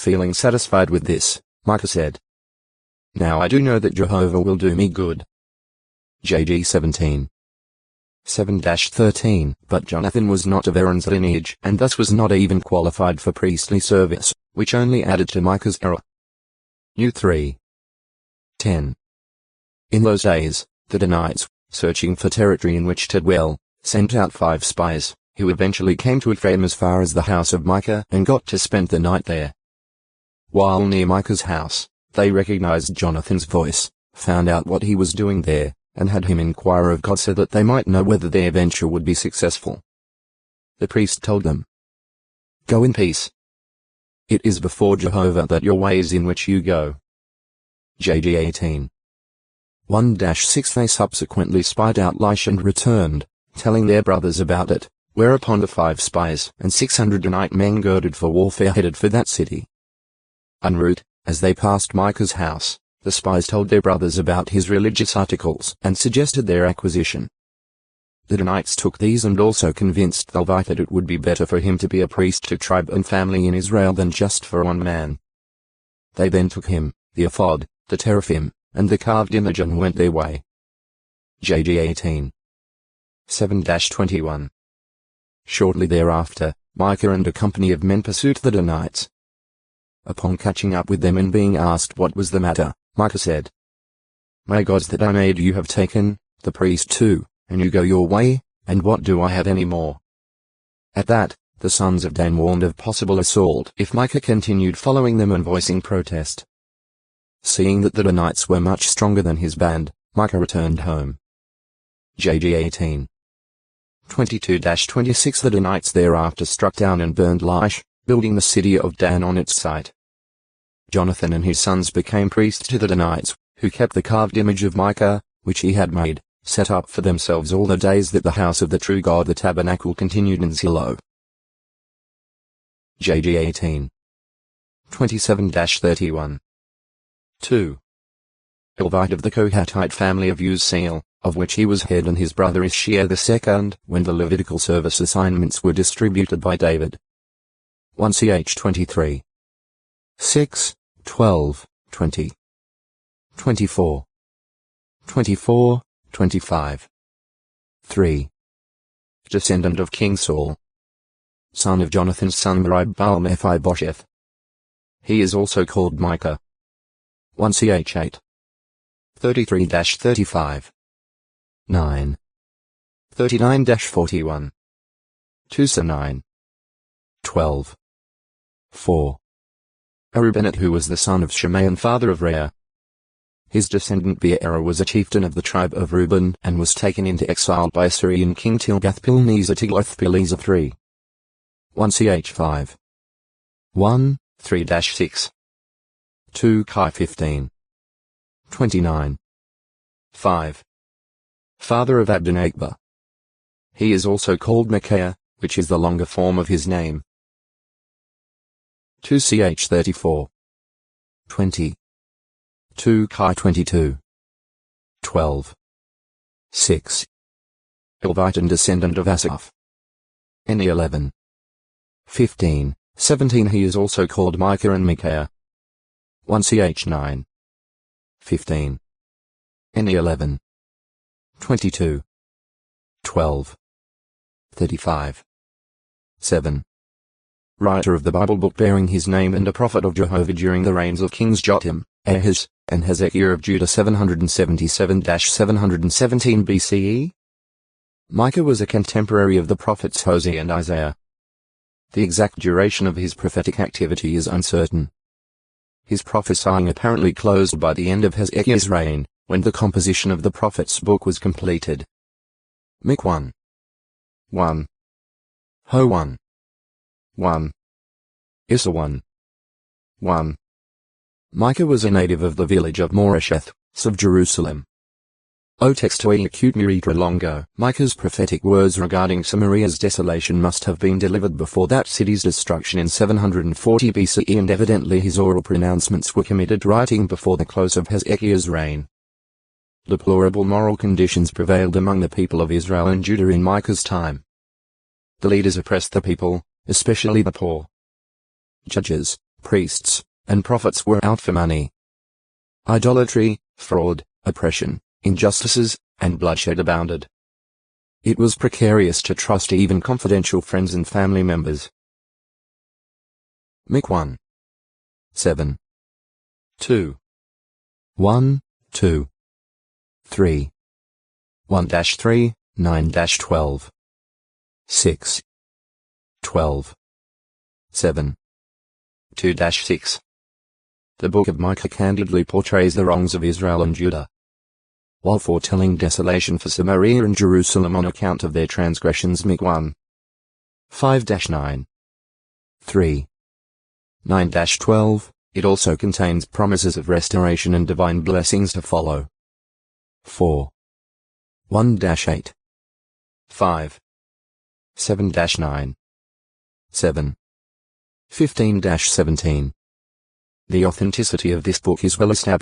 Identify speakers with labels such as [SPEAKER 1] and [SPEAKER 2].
[SPEAKER 1] feeling satisfied with this, Micah said, "Now I do know that Jehovah will do me good." JG 17. 7-13, but Jonathan was not of Aaron's lineage and thus was not even qualified for priestly service, which only added to Micah's error. New 3. 10. In those days, the Danites, searching for territory in which to dwell, sent out 5 spies, who eventually came to Ephraim as far as the house of Micah and got to spend the night there. While near Micah's house, they recognized Jonathan's voice, found out what he was doing there, and had him inquire of God so that they might know whether their venture would be successful. The priest told them, "Go in peace. It is before Jehovah that your ways in which you go." JG 18. 1-6 They subsequently spied out Laish and returned, telling their brothers about it, whereupon the 5 spies and 600 Danite men girded for warfare headed for that city. En route, as they passed Micah's house, the spies told their brothers about his religious articles and suggested their acquisition. The Danites took these and also convinced the Levite that it would be better for him to be a priest to tribe and family in Israel than just for one man. They then took him, the ephod, the teraphim, and the carved image and went their way. JG 18. 7-21. Shortly thereafter, Micah and a company of men pursued the Danites. Upon catching up with them and being asked what was the matter, Micah said, "My gods that I made you have taken, the priest too, and you go your way, and what do I have any more?" At that, the sons of Dan warned of possible assault if Micah continued following them and voicing protest. Seeing that the Danites were much stronger than his band, Micah returned home. JG 18. 22-26 The Danites thereafter struck down and burned Laish, building the city of Dan on its site. Jonathan and his sons became priests to the Danites, who kept the carved image of Micah, which he had made, set up for themselves all the days that the house of the true God the tabernacle continued in Shiloh. JG 18. 27-31. 2. A Levite of the Kohathite family of Uzziel, of which he was head, and his brother Ishia II, when the Levitical service assignments were distributed by David. 1 Ch 23. 6, 12, 20. 24. 24, 25. 3. Descendant of King Saul, son of Jonathan's son Merib-Baal-Mephibosheth. He is also called Micah. 1 Ch 8. 33-35. 9. 39-41. 2 Sa 9. 12. 4. A Reubenite who was the son of Shimei and father of Rhea. His descendant Beerah was a chieftain of the tribe of Reuben and was taken into exile by Assyrian king Tilgath-Pilneser Tiglath-Pileser III. 1 Ch 5. 1, 3-6. 2 Chi 15. 29. 5. Father of Abdon-Agba. He is also called Micaiah, which is the longer form of his name. 2 Ch 34. 20. 2 Chi 22. 12. 6. Levite and descendant of Asaph. Any 11. 15, 17 He is also called Micah and Micaiah. 1 Ch 9. 15. Any 11. 22. 12. 35. 7. Writer of the Bible book bearing his name and a prophet of Jehovah during the reigns of kings Jotham, Ahaz, and Hezekiah of Judah 777-717 BCE. Micah was a contemporary of the prophets Hosea and Isaiah. The exact duration of his prophetic activity is uncertain. His prophesying apparently closed by the end of Hezekiah's reign, when the composition of the prophet's book was completed. Mic 1. 1. Ho 1. 1. Issa 1. 1. Micah was a native of the village of Moresheth, of Jerusalem. O textoi acute miritra longo. Micah's prophetic words regarding Samaria's desolation must have been delivered before that city's destruction in 740 BCE, and evidently his oral pronouncements were committed writing before the close of Hezekiah's reign. Deplorable moral conditions prevailed among the people of Israel and Judah in Micah's time. The leaders oppressed the people, especially the poor. Judges priests, and prophets were out for money. Idolatry, fraud, oppression, injustices, and bloodshed abounded. It was precarious to trust even confidential friends and family members. Mic 1. 7. 2. 1, 2. 3. 1-3, 9-12. 6. 12. 7. 2-6. The Book of Micah candidly portrays the wrongs of Israel and Judah, while foretelling desolation for Samaria and Jerusalem on account of their transgressions. Mic 1. 5-9. 3. 9-12, it also contains promises of restoration and divine blessings to follow. 4. 1-8. 5. 7-9. 7. 15-17. The authenticity of this book is well established.